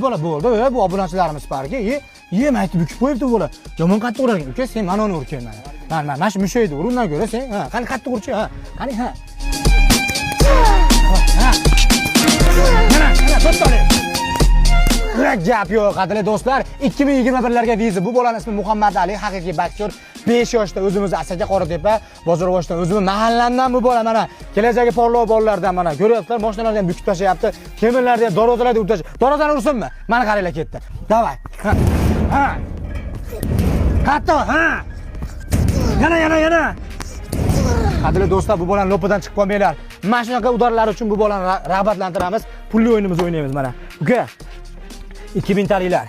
Bola bo'ldi. Bu obunachilarimiz barga. Yem aytib bukib qo'yibdi bola. Yomon qattiq urarkan. Uka, sen mana uni urgan mana. Mana shu mushaydi. Urundan ko'ra sen, qani qattiq urchi, Qani, Mana, to'xtali. Gap yo'q, qadrli do'stlar. 2021larga viza. Bu bolaning ismi Muhammad Ali, haqiqiy boksyor. 5 yoshda o'zimiz Asaka Qoratepa bozorboshdan o'zimiz mahallamdan bu bola mana. Kelajagi porloq bolalardan mana. Ko'ryapsizlar, mashinalarni ham bukib tashlayapti. Temirlarni ham, darvozalarni urib tashlayapti. Darvozani ursinmi? Mana qaranglar ketdi. Davay. Qattiq, Yana. Qadrli do'stlar, bu bolani lopidan chiqib qolmanglar. Mana shunaqa udarlar uchun bu bolani rag'batlantiramiz. Pulli o'yinimizni o'ynaymiz mana. Uka, 2000 taliklar.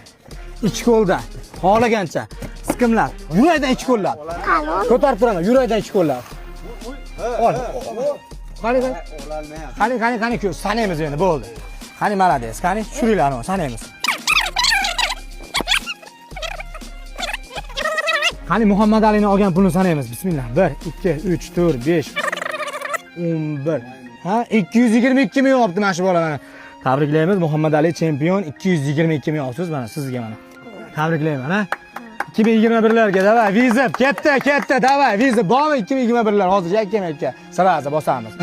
Ichki qo'lda, xohlagancha. Siqimlar. Yurakdan ichki qo'llab. Ko'tarib turaman, yurakdan ichki qo'llab. Ol. Qani, sanaymiz endi, bo'ldi. Qani, malades. Qani, tushiringlar, sanaymiz. Qani, Muhammad Alining olgan pulini sanaymiz. Bismillah. 1, 2, 3, 4, 5, 11. 222 ming olibdi mana shu bola mana. Tabriklaymiz, Muhammad Ali chempion. 222 ming olibsiz mana sizga mana. Tabriklayman, 2021larga davay, viza ketdi, davay, viza bormi 2021lar hozir yakka-yakka. Sirasi bosamiz.